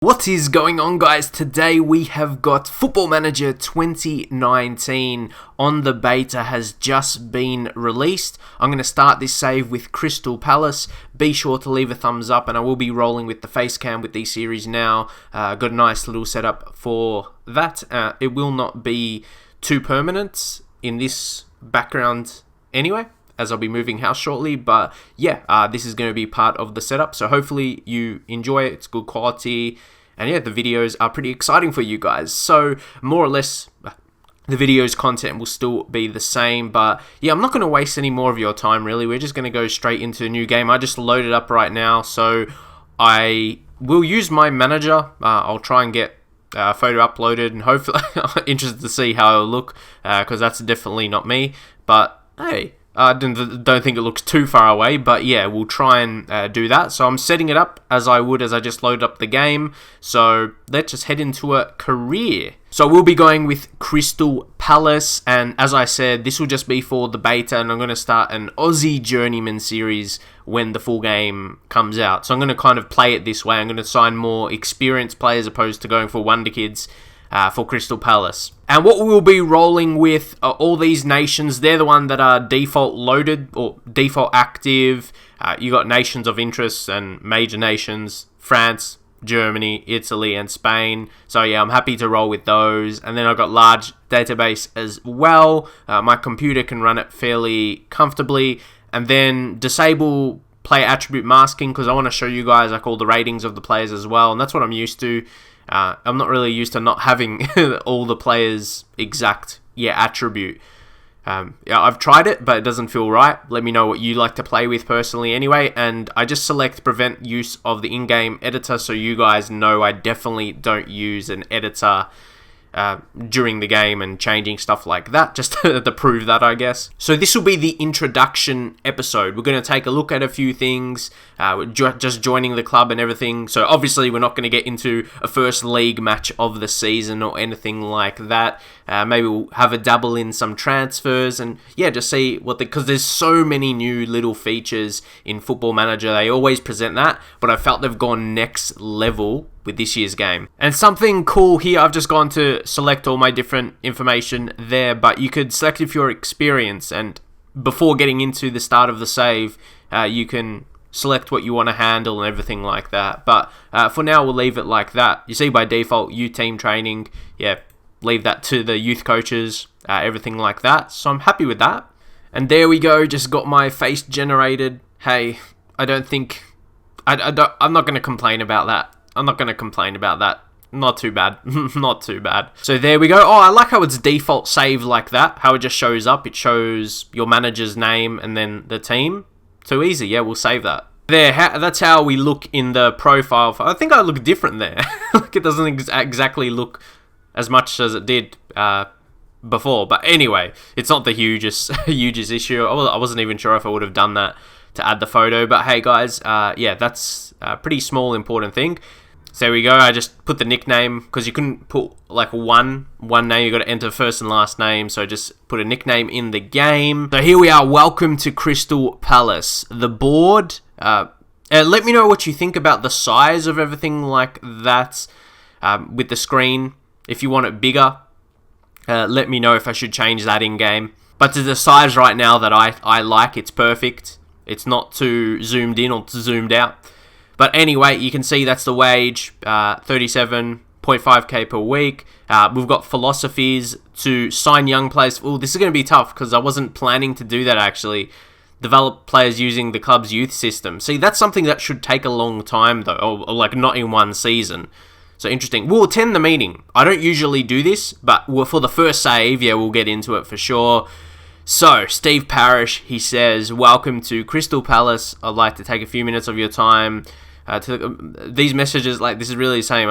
What is going on, guys? Today we have got Football Manager 2019 on the beta, has just been released. I'm going to start this save with Crystal Palace. Be sure to leave a thumbs up, and I will be rolling with the face cam with these series now. Got a nice little setup for that. It will not be too permanent in this background anyway, as I'll be moving house shortly, but yeah, this is going to be part of the setup, so hopefully you enjoy it. It's good quality, and yeah, the videos are pretty exciting for you guys. So more or less, the video's content will still be the same, but yeah, I'm not going to waste any more of your time really. We're just going to go straight into a new game. I just loaded up right now, so I will use my manager. I'll try and get a photo uploaded, and hopefully I'm interested to see how it'll look, because that's definitely not me, but hey, I don't think it looks too far away, but yeah, we'll try and do that. So I'm setting it up as I would as I just load up the game. So let's just head into a career. So we'll be going with Crystal Palace, and as I said, this will just be for the beta, and I'm going to start an Aussie Journeyman series when the full game comes out. So I'm going to kind of play it this way. I'm going to sign more experienced players opposed to going for Wonder Kids for Crystal Palace. And what we'll be rolling with are all these nations. They're the one that are default loaded or default active. You got nations of interest and major nations: France, Germany, Italy, and Spain. So yeah, I'm happy to roll with those. And then I've got large database as well. My computer can run it fairly comfortably. And then disable player attribute masking, because I want to show you guys like all the ratings of the players as well. And that's what I'm used to. I'm not really used to not having all the players' exact attribute. I've tried it, but it doesn't feel right. Let me know what you like to play with personally anyway. And I just select prevent use of the in-game editor, so you guys know I definitely don't use an editor during the game and changing stuff like that, just to prove that, I guess. So this will be the introduction episode. We're going to take a look at a few things, just joining the club and everything. So obviously we're not going to get into a first league match of the season or anything like that. Maybe we'll have a dabble in some transfers and yeah, just see what because there's so many new little features in Football Manager. They always present that, but I felt they've gone next level with this year's game. And something cool here, I've just gone to select all my different information there, but you could select if you're experienced, and before getting into the start of the save, you can select what you want to handle and everything like that. But for now, we'll leave it like that. You see by default, youth team training, leave that to the youth coaches, everything like that. So I'm happy with that. And there we go, just got my face generated. Hey, I'm not going to complain about that. Not too bad. Not too bad. So there we go. Oh, I like how it's default saved like that. How it just shows up. It shows your manager's name and then the team. Too easy. Yeah, we'll save that. There. That's how we look in the profile. I think I look different there. Like it doesn't exactly look as much as it did before. But anyway, it's not the hugest issue. I wasn't even sure if I would have done that to add the photo. But hey, guys, that's a pretty small important thing. So there we go. I just put the nickname, because you couldn't put like one name. You got to enter first and last name. So just put a nickname in the game. So here we are. Welcome to Crystal Palace. The board. Let me know what you think about the size of everything like that with the screen. If you want it bigger, let me know if I should change that in game. But to the size right now that I like, it's perfect. It's not too zoomed in or too zoomed out. But anyway, you can see that's the wage, 37.5k per week. We've got philosophies to sign young players. Oh, this is going to be tough because I wasn't planning to do that actually. Develop players using the club's youth system. See, that's something that should take a long time though, or like not in one season. So interesting. We'll attend the meeting. I don't usually do this, but for the first save, yeah, we'll get into it for sure. So, Steve Parish, he says, welcome to Crystal Palace. I'd like to take a few minutes of your time. These messages, like, this is really the same.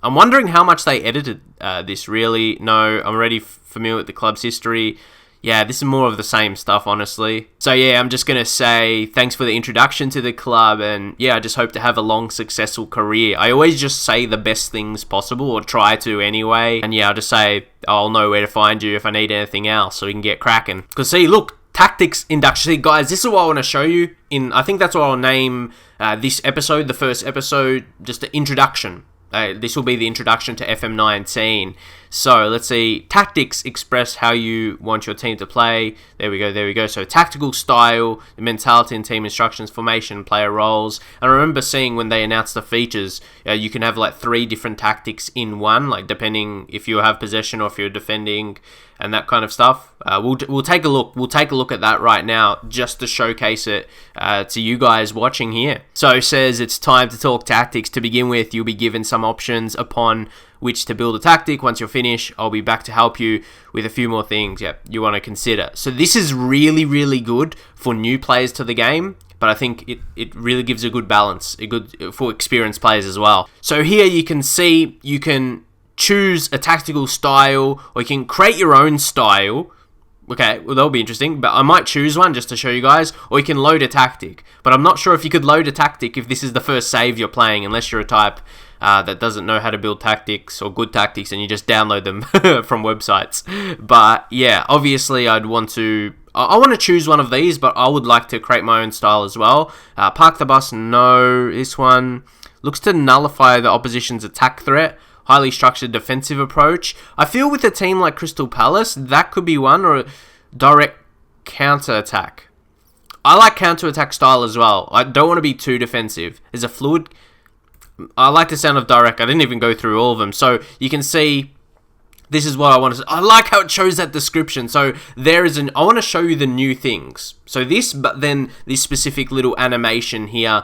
I'm wondering how much they edited this, really. No, I'm already familiar with the club's history. Yeah, this is more of the same stuff, honestly. So yeah, I'm just going to say thanks for the introduction to the club, and yeah, I just hope to have a long, successful career. I always just say the best things possible, or try to anyway. And yeah, I'll just say I'll know where to find you if I need anything else, so we can get cracking. Because see, look, tactics induction. See, guys, this is what I want to show you. I think that's what I'll name this episode, the first episode, just the introduction. This will be the introduction to FM19. So let's see. Tactics express how you want your team to play. There we go. So tactical style, the mentality and team instructions, formation, player roles. And I remember seeing when they announced the features, you can have like 3 different tactics in one, like depending if you have possession or if you're defending and that kind of stuff. We'll take a look. We'll take a look at that right now just to showcase it to you guys watching here. So it says it's time to talk tactics. To begin with, you'll be given some options upon which to build a tactic. Once you're finished, I'll be back to help you with a few more things you want to consider. So this is really, really good for new players to the game, but I think it really gives a good balance, for experienced players as well. So here you can see you can choose a tactical style, or you can create your own style. Okay, well, that'll be interesting, but I might choose one just to show you guys, or you can load a tactic. But I'm not sure if you could load a tactic if this is the first save you're playing, unless you're a type that doesn't know how to build tactics or good tactics and you just download them from websites. But yeah, obviously I want to choose one of these, but I would like to create my own style as well. Park the bus, no. This one looks to nullify the opposition's attack threat. Highly structured defensive approach. I feel with a team like Crystal Palace, that could be one, or direct counter-attack. I like counter-attack style as well. I don't want to be too defensive. There's a fluid. I like the sound of direct. I didn't even go through all of them. So you can see, this is what I want to say. I like how it shows that description. So I want to show you the new things. So this, but then this specific little animation here.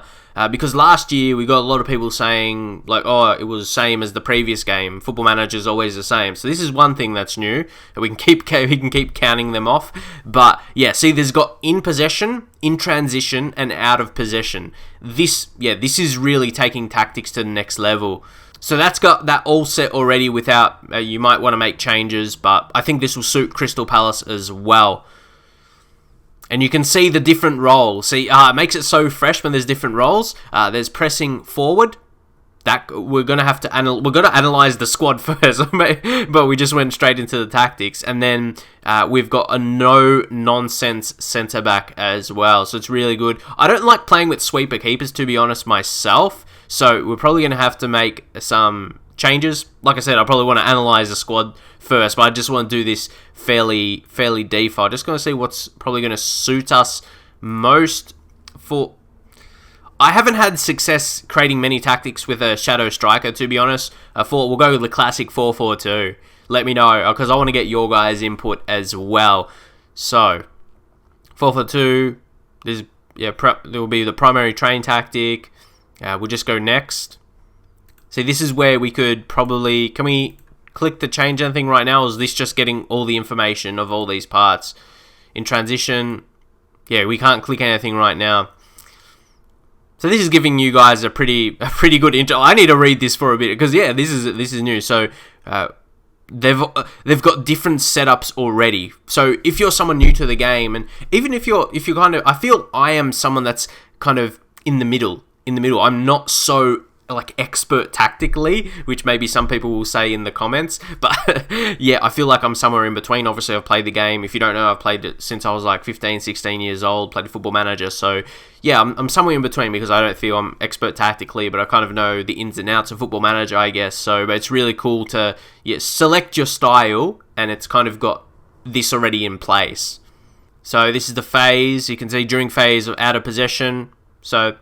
Because last year we got a lot of people saying like, oh, it was the same as the previous game. Football Manager is always the same. So this is one thing that's new. We can keep counting them off. But yeah, see, there's got in possession, in transition, and out of possession. This is really taking tactics to the next level. So that's got that all set already without, you might want to make changes, but I think this will suit Crystal Palace as well. And you can see the different roles. See, it makes it so fresh when there's different roles. There's pressing forward. That we're gonna have to analyze the squad first, but we just went straight into the tactics. And then we've got a no nonsense centre back as well. So it's really good. I don't like playing with sweeper keepers, to be honest, myself. So we're probably gonna have to make some changes. Like I said, I probably want to analyze the squad first, but I just want to do this fairly default. Just going to see what's probably going to suit us most. I haven't had success creating many tactics with a shadow striker, to be honest. We'll go with the classic 4-4-2. Let me know, because I want to get your guys' input as well. So 4-4-2. There will be the primary train tactic. We'll just go next. See, this is where we could probably... Can we click to change anything right now, or is this just getting all the information of all these parts? In transition, yeah, we can't click anything right now. So this is giving you guys a pretty good intro. I need to read this for a bit, because yeah, this is new. So they've got different setups already. So if you're someone new to the game, and even if you're kind of... I feel I am someone that's kind of in the middle. I'm not so like expert tactically, which maybe some people will say in the comments, but yeah, I feel like I'm somewhere in between. Obviously, I've played the game. If you don't know, I've played it since I was like 15, 16 years old, played Football Manager. So yeah, I'm somewhere in between, because I don't feel I'm expert tactically, but I kind of know the ins and outs of Football Manager, I guess. So, but it's really cool to select your style, and it's kind of got this already in place. So this is the phase. You can see during phase of out of possession. So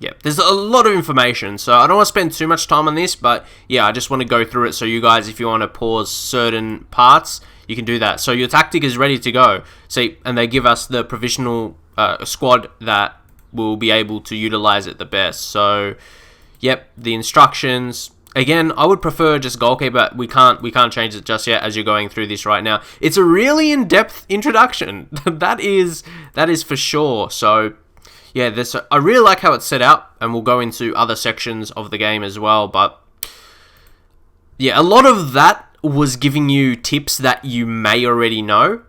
yeah, there's a lot of information, so I don't want to spend too much time on this, but yeah, I just want to go through it so you guys, if you want to pause certain parts, you can do that. So your tactic is ready to go. See, and they give us the provisional squad that will be able to utilize it the best. So, yep, the instructions. Again, I would prefer just goalkeeper. We can't change it just yet as you're going through this right now. It's a really in-depth introduction. that is for sure. So yeah, I really like how it's set out, and we'll go into other sections of the game as well. But yeah, a lot of that was giving you tips that you may already know,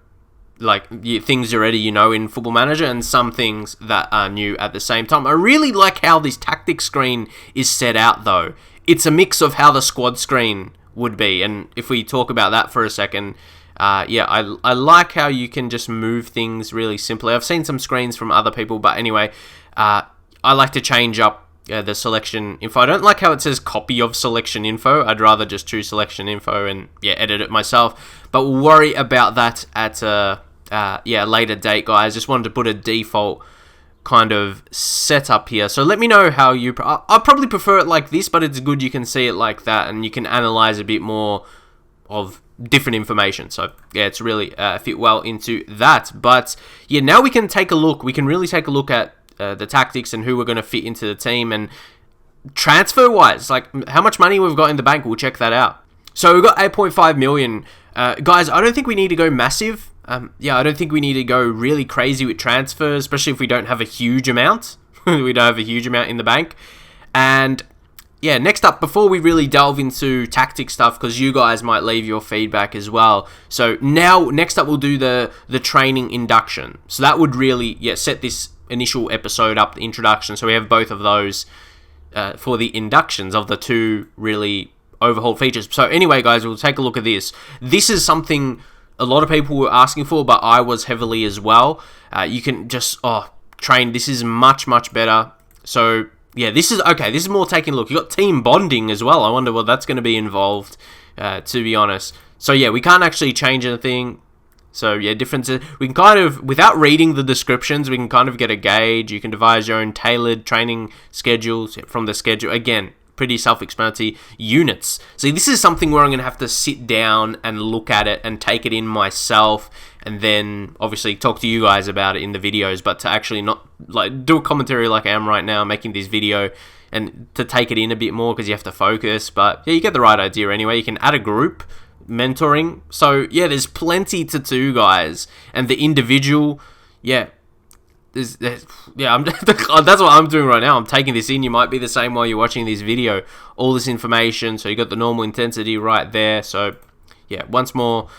like things already you know in Football Manager, and some things that are new at the same time. I really like how this tactic screen is set out, though. It's a mix of how the squad screen would be, and if we talk about that for a second. Yeah, I like how you can just move things really simply. I've seen some screens from other people, but anyway, I like to change up the selection info. I don't like how it says copy of selection info. I'd rather just choose selection info and edit it myself. But we'll worry about that at a later date, guys. Just wanted to put a default kind of setup here. So let me know how you... I probably prefer it like this, but it's good you can see it like that and you can analyze a bit more of different information. So yeah, it's really fit well into that. But yeah, now we can take a look. We can really take a look at the tactics and who we're going to fit into the team. And transfer wise, like how much money we've got in the bank, we'll check that out. So we've got 8.5 million. Guys, I don't think we need to go massive. I don't think we need to go really crazy with transfers, especially if we don't have a huge amount. We don't have a huge amount in the bank. And yeah, next up, before we really delve into tactic stuff, because you guys might leave your feedback as well. So now, next up, we'll do the training induction. So that would really, set this initial episode up, the introduction. So we have both of those for the inductions of the two really overhauled features. So anyway, guys, we'll take a look at this. This is something a lot of people were asking for, but I was heavily as well. You can just, train. This is much, much better. So yeah, this is more taking a look. You got team bonding as well. I wonder what that's going to be involved, to be honest. So yeah, we can't actually change anything. So yeah, differences. We can kind of, without reading the descriptions, we can kind of get a gauge. You can devise your own tailored training schedules from the schedule. Again, pretty self-explanatory. Units. See, this is something where I'm going to have to sit down and look at it and take it in myself, and then obviously talk to you guys about it in the videos, but to actually not like do a commentary like I am right now, making this video, and to take it in a bit more because you have to focus. But yeah, you get the right idea anyway. You can add a group mentoring. So yeah, there's plenty to do, guys. And the individual, that's what I'm doing right now. I'm taking this in. You might be the same while you're watching this video. All this information. So you got the normal intensity right there. So yeah, once more,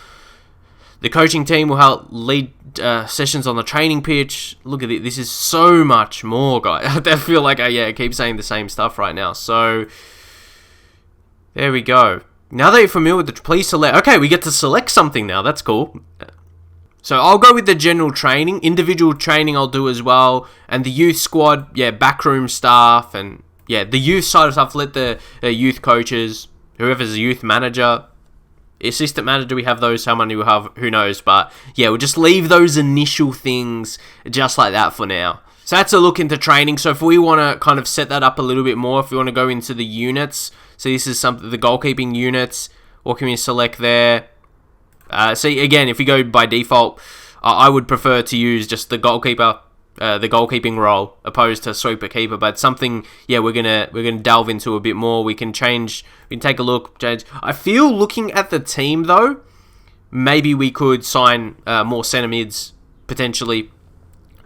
the coaching team will help lead sessions on the training pitch. Look at it. This is so much more, guys. I feel like I keep saying the same stuff right now. So there we go. Now that you're familiar with please select. Okay, we get to select something now. That's cool. So I'll go with the general training. Individual training I'll do as well. And the youth squad, backroom staff. And the youth side of stuff, let the youth coaches, whoever's the youth manager, assistant manager, do we have those? How many we have? Who knows? But yeah, we'll just leave those initial things just like that for now. So that's a look into training. So if we want to kind of set that up a little bit more, if we want to go into the units, so this is the goalkeeping units. What can we select there? See, again, if we go by default, I would prefer to use just the goalkeeper, the goalkeeping role, opposed to sweeper keeper. But something, we're gonna delve into a bit more. We can change. We can take a look. Change. I feel looking at the team though, maybe we could sign more centre mids potentially.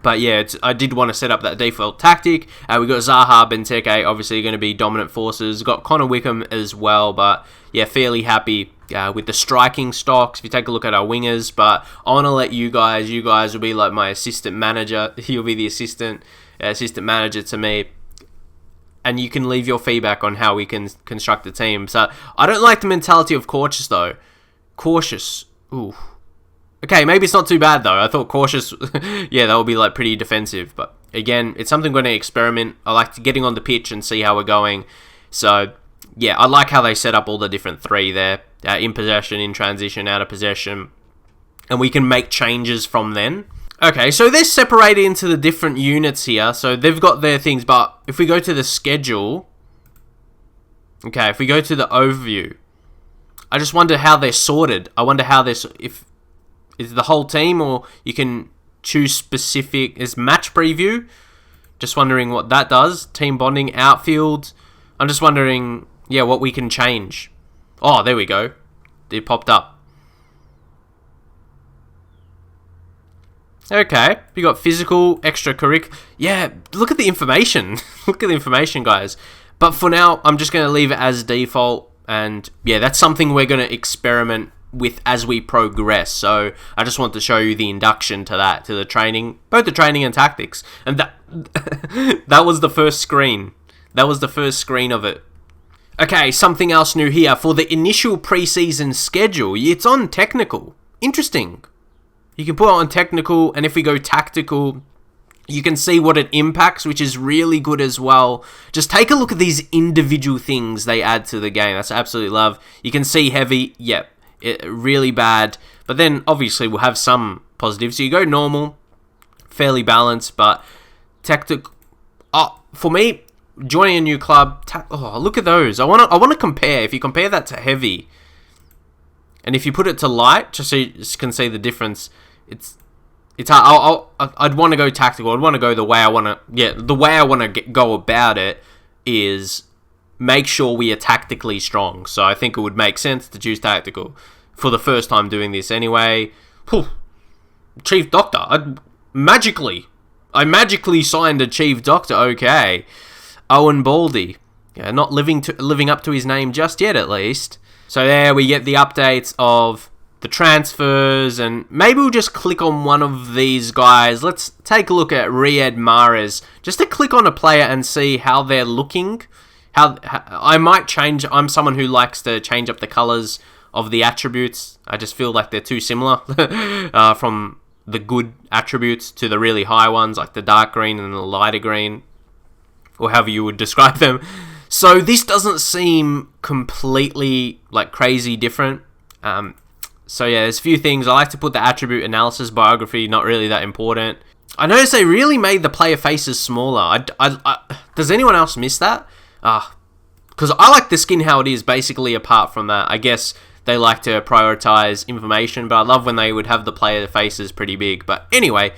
But yeah, I did want to set up that default tactic. We got Zaha, Benteke, obviously going to be dominant forces. Got Connor Wickham as well, but yeah, fairly happy with the striking stocks. If you take a look at our wingers, but I want to let you guys will be like my assistant manager. You'll be the assistant manager to me. And you can leave your feedback on how we can construct the team. So I don't like the mentality of cautious though. Cautious. Ooh. Okay, maybe it's not too bad though. I thought cautious, that would be like pretty defensive. But again, it's something we're going to experiment. I like getting on the pitch and see how we're going. So yeah, I like how they set up all the different three there. In possession, in transition, out of possession. And we can make changes from then. Okay, so they're separated into the different units here. So they've got their things, but if we go to the schedule... Okay, if we go to the overview, I just wonder how they're sorted. I wonder how they're... If it's the whole team, or you can choose specific... Is match preview? Just wondering what that does. Team bonding, outfield. I'm just wondering, what we can change. Oh, there we go. It popped up. Okay, you got physical, extracurricular. Yeah, look at the information. Look at the information, guys. But for now, I'm just going to leave it as default. And yeah, that's something we're going to experiment with as we progress. So I just want to show you the induction to that, to the training, both the training and tactics. And that was the first screen. That was the first screen of it. Okay, something else new here. For the initial preseason schedule, it's on technical. Interesting. You can put it on technical, and if we go tactical, You can see what it impacts, which is really good as well. Just take a look at these individual things they add to the game. That's absolutely love. You can see heavy, yep, really bad. But then, obviously, we'll have some positives. So you go normal, fairly balanced, but tactical. For me, joining a new club, look at those. I want to compare. If you compare that to heavy, and if you put it to light, just so you can see the difference, it's hard. I'd want to go tactical. I'd want to go the way I want to. Yeah, the way I want to go about it is make sure we are tactically strong. So I think it would make sense to choose tactical for the first time doing this anyway. Chief Doctor, I magically signed a Chief Doctor. Okay, Owen Baldy, yeah, not living up to his name just yet, at least. So there we get the updates of the transfers, and maybe we'll just click on one of these guys. Let's take a look at Riyad Mahrez, just to click on a player and see how they're looking. How I might change. I'm someone who likes to change up the colors of the attributes. I just feel like they're too similar from the good attributes to the really high ones, like the dark green and the lighter green, or however you would describe them. So this doesn't seem completely like crazy different. So yeah, there's a few things. I like to put the attribute analysis biography, not really that important. I noticed they really made the player faces smaller. Does anyone else miss that? Because I like the skin how it is, basically, apart from that. I guess they like to prioritize information, but I love when they would have the player faces pretty big. But anyway,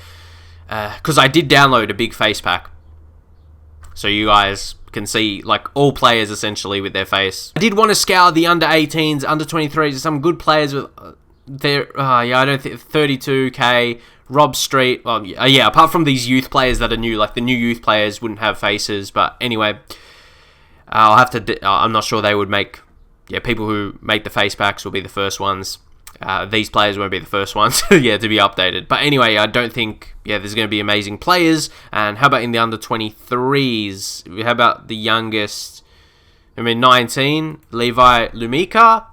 because I did download a big face pack, so you guys can see like all players essentially with their face. I did want to scour the under 18s, under 23s, some good players with I don't think 32k. Rob Street, apart from these youth players that are new, like the new youth players wouldn't have faces, but anyway, I'll have to. I'm not sure they would make. Yeah, people who make the face packs will be the first ones. These players won't be the first ones, to be updated. But anyway, I don't think, there's going to be amazing players. And how about in the under 23s? How about the youngest? 19, Levi Lumika.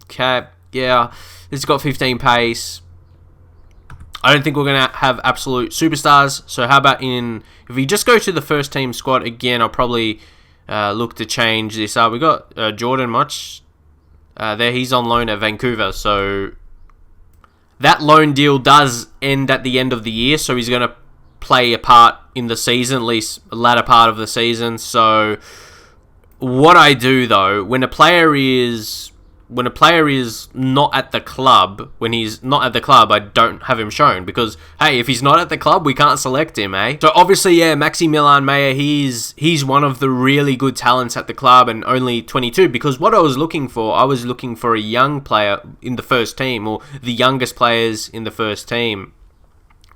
Okay, yeah, he's got 15 pace. I don't think we're going to have absolute superstars. So how about if we just go to the first team squad again, I'll probably look to change this up. We got Jordan Much. There, he's on loan at Vancouver, so that loan deal does end at the end of the year, so he's going to play a part in the season, at least a latter part of the season. So what I do, though, when a player is not at the club, when he's not at the club, I don't have him shown, because, hey, if he's not at the club, we can't select him, eh? So, obviously, Maximilian Meyer, he's one of the really good talents at the club, and only 22, because what I was looking for a young player in the first team, or the youngest players in the first team.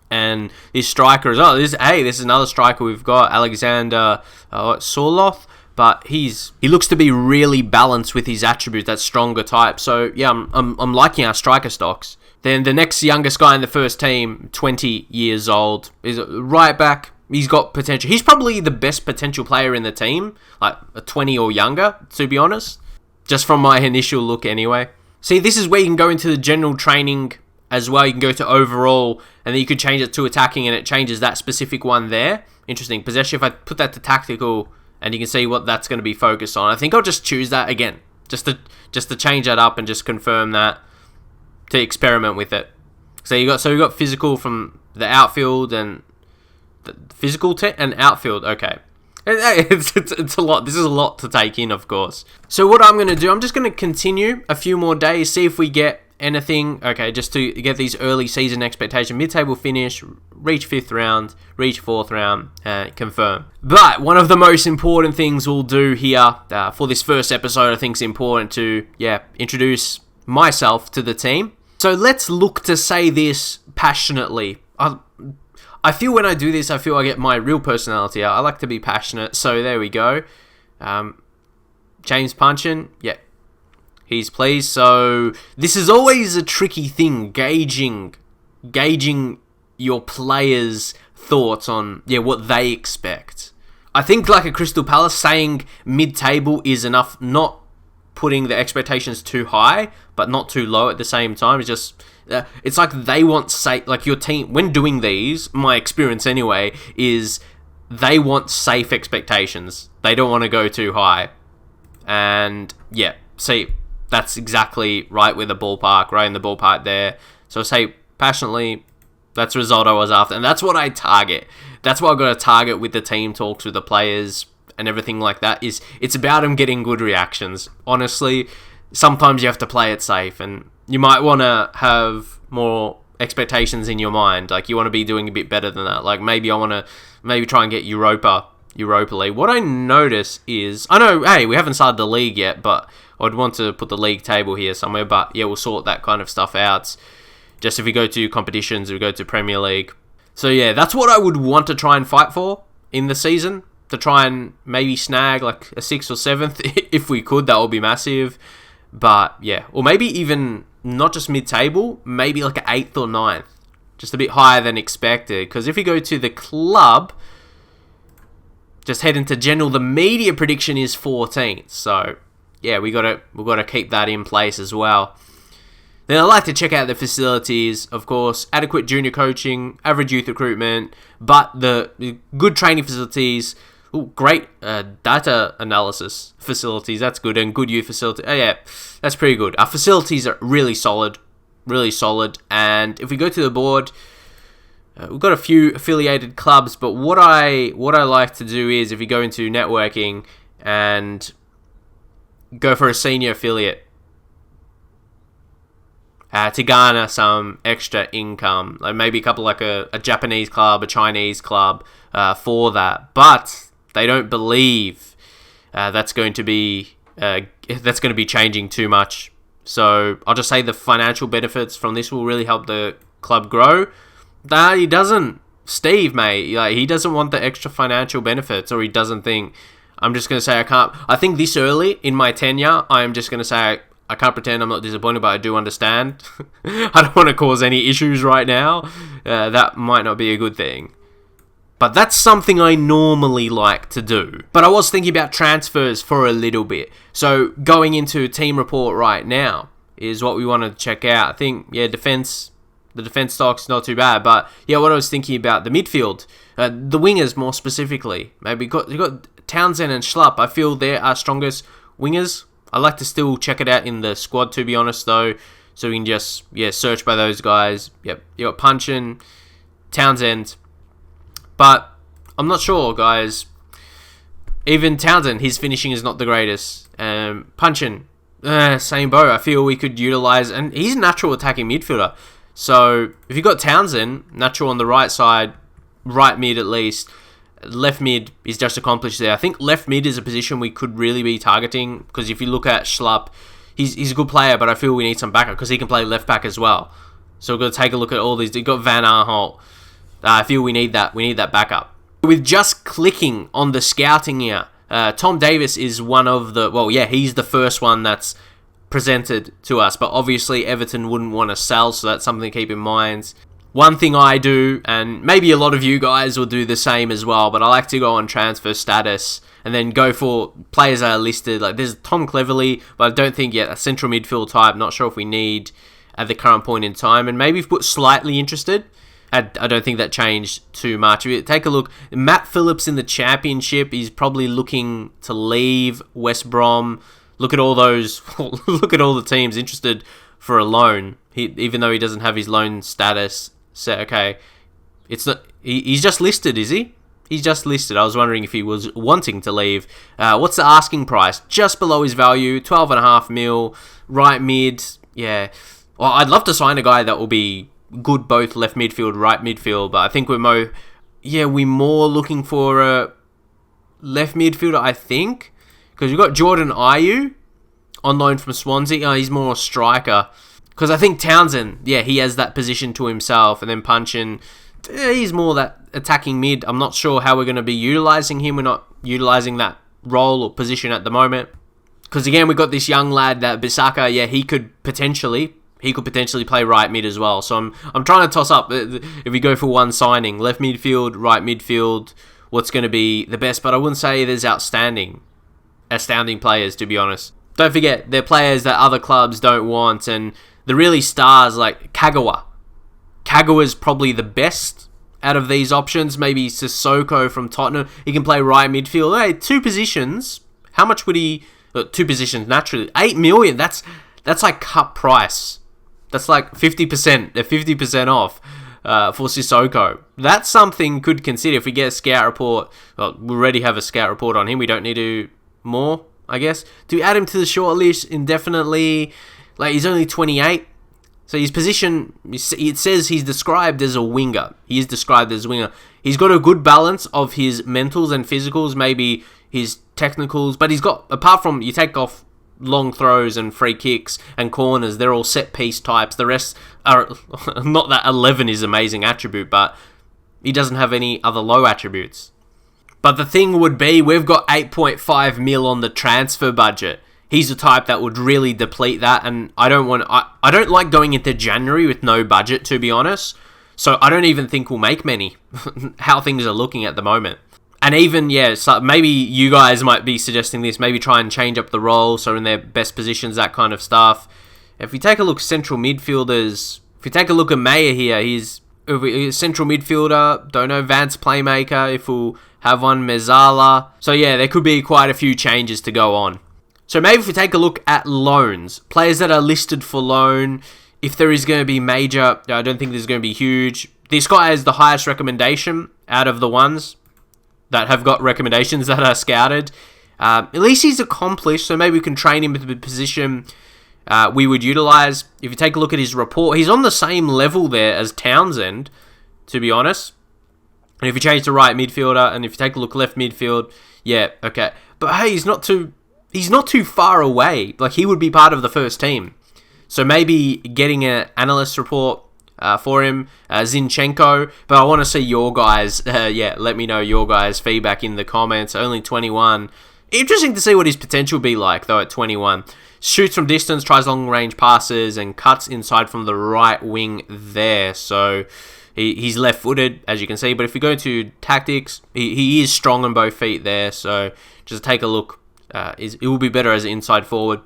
And his striker as well. This is another striker we've got, Alexander Sorloth. But he looks to be really balanced with his attributes, that stronger type. So yeah, I'm liking our striker stocks. Then the next youngest guy in the first team, 20 years old, is right back. He's got potential. He's probably the best potential player in the team, like a 20 or younger, to be honest. Just from my initial look, anyway. See, this is where you can go into the general training as well. You can go to overall, and then you could change it to attacking, and it changes that specific one there. Interesting. Possession. If I put that to tactical, and you can see what that's going to be focused on. I think I'll just choose that again, just to change that up and just confirm that, to experiment with it. So we got physical from the outfield and the physical and outfield. Okay, it's a lot. This is a lot to take in, of course. So what I'm going to do, I'm just going to continue a few more days, see if we get anything. Okay, just to get these early season expectation, mid-table finish, reach 5th round, reach 4th round, confirm. But one of the most important things we'll do here for this first episode, I think is important to introduce myself to the team. So let's look to say this passionately. I feel when I do this, I feel I get my real personality out. I like to be passionate, so there we go. James Punchin, he's pleased. So this is always a tricky thing, gauging your players' thoughts on what they expect. I think like a Crystal Palace, saying mid-table is enough, not putting the expectations too high, but not too low at the same time. It's just, it's like they want safe, like your team, when doing these, my experience anyway, is they want safe expectations. They don't want to go too high. And yeah, see, that's exactly right with the ballpark, right in the ballpark there. So I say passionately, that's the result I was after. And that's what I target. That's what I've got to target with the team talks with the players and everything like that. Is it's about them getting good reactions. Honestly, sometimes you have to play it safe, and you might want to have more expectations in your mind. Like, you want to be doing a bit better than that. Like, maybe I want to try and get Europa League. What I notice is, I know, hey, we haven't started the league yet, but I'd want to put the league table here somewhere. But yeah, we'll sort that kind of stuff out. Just if we go to competitions, we go to Premier League. So yeah, that's what I would want to try and fight for in the season. To try and maybe snag like a 6th or 7th. If we could, that would be massive. But yeah, or maybe even not just mid-table, maybe like an 8th or 9th. Just a bit higher than expected. Because if you go to the club, just head into general, the media prediction is 14th. So yeah, we've got to keep that in place as well. Then I like to check out the facilities, of course, adequate junior coaching, average youth recruitment, but the good training facilities, great data analysis facilities, that's good, and good youth facilities, yeah, that's pretty good. Our facilities are really solid, and if we go to the board, we've got a few affiliated clubs, but what I like to do is, if you go into networking and go for a senior affiliate, to garner some extra income, like maybe a couple, like a Japanese club, a Chinese club, for that. But they don't believe that's going to be changing too much. So I'll just say the financial benefits from this will really help the club grow. Nah, he doesn't. Steve, mate, like, he doesn't want the extra financial benefits, or he doesn't think. I'm just going to say I can't. I think this early in my tenure, I am just going to say I can't pretend I'm not disappointed, but I do understand. I don't want to cause any issues right now. That might not be a good thing. But that's something I normally like to do. But I was thinking about transfers for a little bit. So going into team report right now is what we want to check out. I think, yeah, the defense stock's not too bad. But yeah, what I was thinking about, the midfield, the wingers more specifically. Maybe you got Townsend and Schlupp. I feel they're our strongest wingers. I like to still check it out in the squad, to be honest, though, so we can just, yeah, search by those guys. Yep, you got Punchin, Townsend, but I'm not sure, guys. Even Townsend, his finishing is not the greatest. Punchin, same boat. I feel we could utilize, and he's a natural attacking midfielder. So if you got Townsend, natural on the right side, right mid at least. Left mid is just accomplished there. I think left mid is a position we could really be targeting, because if you look at Schlupp, he's a good player, but I feel we need some backup because he can play left back as well. So we've got to take a look at all these. You've got Van Aanholt. I feel we need that. We need that backup. With just clicking on the scouting here, Tom Davis is one of the. Well, yeah, he's the first one that's presented to us, but obviously Everton wouldn't want to sell, so that's something to keep in mind. One thing I do, and maybe a lot of you guys will do the same as well, but I like to go on transfer status and then go for players that are listed. Like, there's Tom Cleverley, but I don't think yet a central midfield type. Not sure if we need at the current point in time. And maybe if put slightly interested. I don't think that changed too much. If you take a look, Matt Phillips in the Championship is probably looking to leave West Brom. Look at all those. Look at all the teams interested for a loan. Even though he doesn't have his loan status. So, okay, it's not. He's just listed, is he? He's just listed. I was wondering if he was wanting to leave. What's the asking price? Just below his value, 12.5 mil, right mid. Yeah. Well, I'd love to sign a guy that will be good both left midfield, right midfield, but I think we're more looking for a left midfielder, I think, because we've got Jordan Ayew on loan from Swansea. He's more a striker. Because I think Townsend, yeah, he has that position to himself. And then Punchin, he's more that attacking mid. I'm not sure how we're going to be utilising him. We're not utilising that role or position at the moment. Because again, we've got this young lad, that Bissaka, yeah, he could potentially play right mid as well. So I'm trying to toss up, if we go for one signing, left midfield, right midfield, what's going to be the best. But I wouldn't say there's astounding players, to be honest. Don't forget, they're players that other clubs don't want, and the really stars like Kagawa. Kagawa's probably the best out of these options. Maybe Sissoko from Tottenham. He can play right midfield. Hey, 2 positions. How much would he... 2 positions, naturally. 8 million. That's like cut price. That's like 50%. They're 50% off for Sissoko. That's something could consider if we get a scout report. Well, we already have a scout report on him. We don't need to more, I guess. Do we add him to the short list indefinitely? Like, he's only 28. So his position, it says he's described as a winger. He is described as a winger. He's got a good balance of his mentals and physicals, maybe his technicals. But he's got, apart from, you take off long throws and free kicks and corners, they're all set piece types. The rest are, not that 11 is amazing attribute, but he doesn't have any other low attributes. But the thing would be, we've got 8.5 mil on the transfer budget. He's the type that would really deplete that, and I don't like going into January with no budget, to be honest. So I don't even think we'll make many, how things are looking at the moment. And even, yeah, so maybe you guys might be suggesting this, maybe try and change up the role, so in their best positions, that kind of stuff. If we take a look central midfielders, if we take a look at Mayer here, he's central midfielder, don't know, Vance playmaker, if we'll have one, Mezzala. So yeah, there could be quite a few changes to go on. So maybe if we take a look at loans, players that are listed for loan, if there is going to be major, I don't think there's going to be huge. This guy has the highest recommendation out of the ones that have got recommendations that are scouted. At least he's accomplished, so maybe we can train him into the position we would utilise. If you take a look at his report, he's on the same level there as Townsend, to be honest. And if you change to right midfielder, and if you take a look left midfield, yeah, okay. But hey, he's not too far away. Like, he would be part of the first team. So maybe getting an analyst report for him, Zinchenko. But I want to see your guys, let me know your guys' feedback in the comments. Only 21. Interesting to see what his potential be like, though, at 21. Shoots from distance, tries long-range passes, and cuts inside from the right wing there. So he's left-footed, as you can see. But if we go to tactics, he is strong on both feet there. So just take a look. It will be better as an inside forward.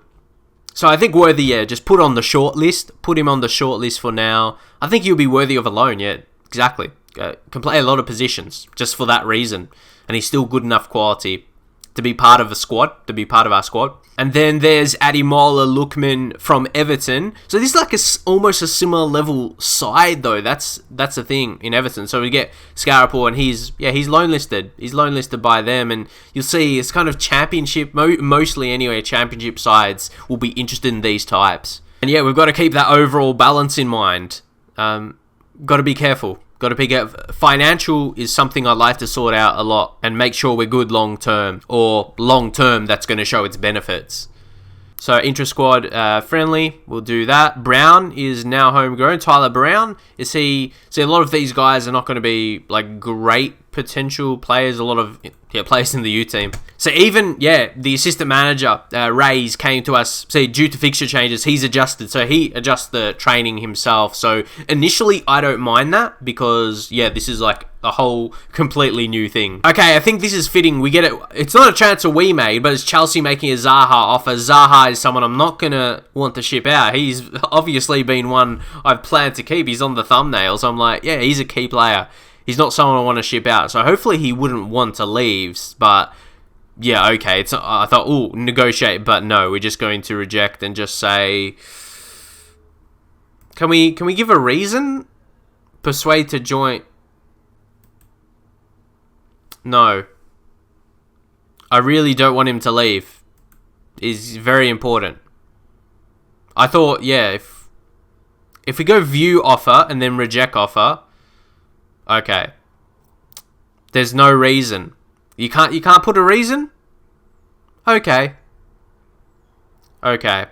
So I think worthy, yeah, just put on the short list. Put him on the short list for now. I think he'll be worthy of a loan, yeah, exactly. Can play a lot of positions just for that reason. And he's still good enough quality to be part of a squad, to be part of our squad. And then there's Ademola Lookman from Everton. So this is like almost a similar level side, though. That's the thing in Everton. So we get Scarapore, and he's loan listed. He's loan listed by them, and you'll see it's kind of championship, mostly anyway, championship sides will be interested in these types. And yeah, we've got to keep that overall balance in mind. Got to be careful. Got to pick out. Financial is something I'd like to sort out a lot and make sure we're good long term, or long term that's going to show its benefits. So intra-squad friendly, we'll do that. Brown is now homegrown. Tyler Brown, is he? See, a lot of these guys are not going to be like great potential players. A lot of players in the U team. So even the assistant manager Rays came to us. See, due to fixture changes, he's adjusted. So he adjusts the training himself. So initially, I don't mind that because this is like a whole completely new thing. Okay, I think this is fitting. We get it. It's not a transfer we made, but it's Chelsea making a Zaha offer. Zaha is someone I'm not gonna want to ship out. He's obviously been one I've planned to keep. He's on the thumbnail, so I'm like, yeah, he's a key player. He's not someone I want to ship out. So hopefully he wouldn't want to leave. But yeah, okay. I thought, negotiate, but no, we're just going to reject and just say, can we give a reason? Persuade to join. No. I really don't want him to leave. Is very important. I thought, if we go view offer and then reject offer, okay. There's no reason. You can't put a reason? Okay. Okay.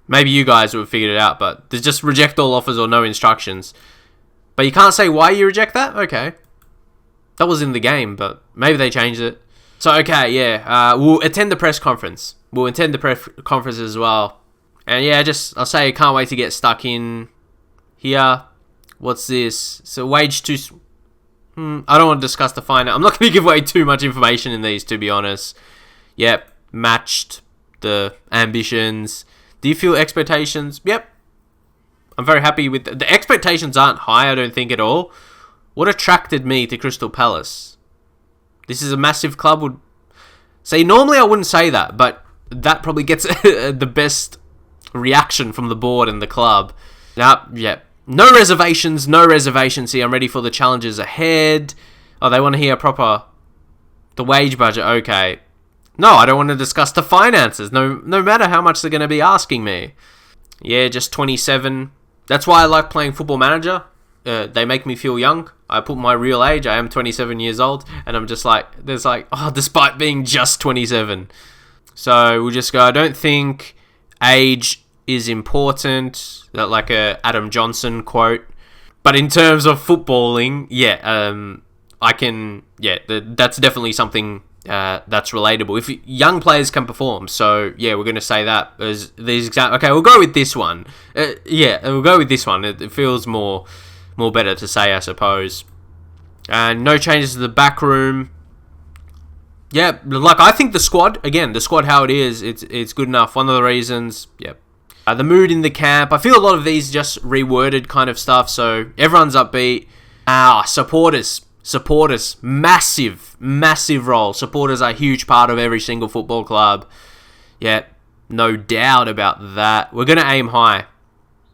Maybe you guys would have figured it out, but there's just reject all offers or no instructions. But you can't say why you reject that? Okay. That was in the game, but maybe they changed it. So, okay, we'll attend the press conference. We'll attend the press conference as well. And I'll say I can't wait to get stuck in here. What's this? So, wage to... I don't want to discuss the finance. I'm not going to give away too much information in these, to be honest. Yep, matched the ambitions. Do you feel expectations? Yep. I'm very happy with the expectations aren't high, I don't think at all. What attracted me to Crystal Palace? This is a massive club. Would say normally I wouldn't say that, but that probably gets the best reaction from the board and the club. Now, yeah, no reservations here. I'm ready for the challenges ahead. Oh, they want to hear the wage budget. Okay. No, I don't want to discuss the finances. No matter how much they're going to be asking me. Yeah, just 27. That's why I like playing Football Manager. They make me feel young. I put my real age. I am 27 years old, and I'm just like, despite being just 27. So we'll just go. I don't think age is important. That like a Adam Johnson quote. But in terms of footballing, I can. Yeah, that's definitely something that's relatable. If young players can perform, so yeah, we're gonna say that as these examples. Okay, we'll go with this one. We'll go with this one. It feels more better to say, I suppose. And no changes to the back room. Yeah, like I think the squad how it is, it's good enough. One of the reasons, the mood in the camp. I feel a lot of these just reworded kind of stuff. So everyone's upbeat. Supporters, massive role. Supporters are a huge part of every single football club. Yeah, no doubt about that. We're gonna aim high.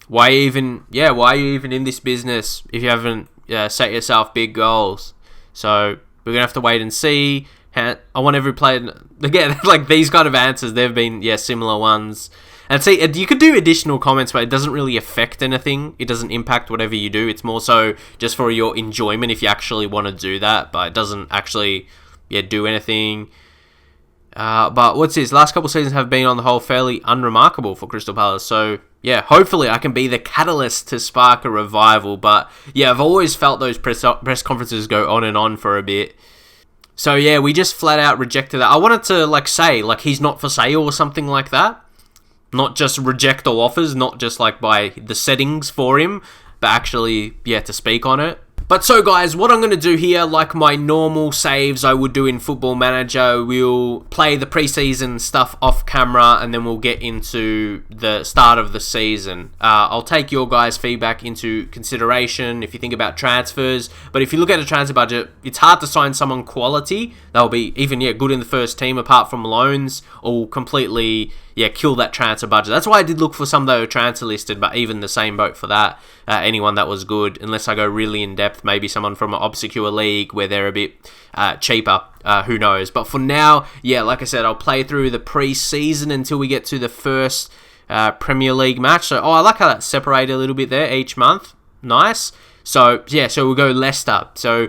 Why are you even in this business if you haven't set yourself big goals? So we're gonna have to wait and see. I want every player again, like these kind of answers. They've been similar ones. And see, you could do additional comments, but it doesn't really affect anything. It doesn't impact whatever you do. It's more so just for your enjoyment if you actually want to do that, but it doesn't actually do anything. But what's this? Last couple seasons have been on the whole fairly unremarkable for Crystal Palace. So yeah, hopefully I can be the catalyst to spark a revival. But yeah, I've always felt those press conferences go on and on for a bit. So yeah, we just flat out rejected that. I wanted to say he's not for sale or something like that. Not just reject all offers, not just by the settings for him, but actually, to speak on it. But so guys, what I'm going to do here, like my normal saves I would do in Football Manager, we'll play the preseason stuff off camera and then we'll get into the start of the season. I'll take your guys' feedback into consideration if you think about transfers. But if you look at a transfer budget, it's hard to sign someone quality. They'll be even good in the first team apart from loans, or completely kill that transfer budget. That's why I did look for some that were transfer listed, but even the same boat for that. Anyone that was good, unless I go really in depth, maybe someone from an obscure league where they're a bit cheaper, who knows. But for now, like I said, I'll play through the pre-season until we get to the first Premier League match. So, I like how that's separated a little bit there each month. Nice. So we'll go Leicester. So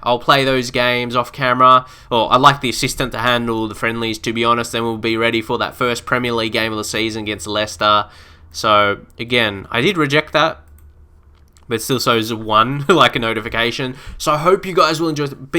I'll play those games off camera. Or I like the assistant to handle the friendlies, to be honest. Then we'll be ready for that first Premier League game of the season against Leicester. So again, I did reject that, but it still shows one, like a notification. So I hope you guys will enjoy it.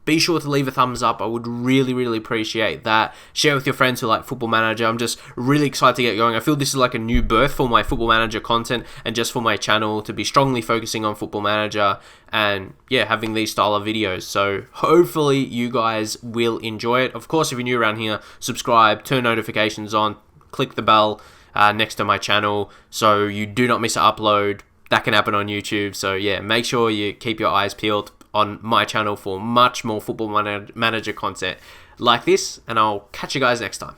Be sure to leave a thumbs up. I would really appreciate that. Share with your friends who like Football Manager. I'm just really excited to get going. I feel this is like a new birth for my Football Manager content and just for my channel to be strongly focusing on Football Manager and having these style of videos. So hopefully you guys will enjoy it. Of course, if you're new around here, subscribe, turn notifications on, click the bell next to my channel so you do not miss an upload. That can happen on YouTube. So make sure you keep your eyes peeled on my channel for much more Football Manager content like this, and I'll catch you guys next time.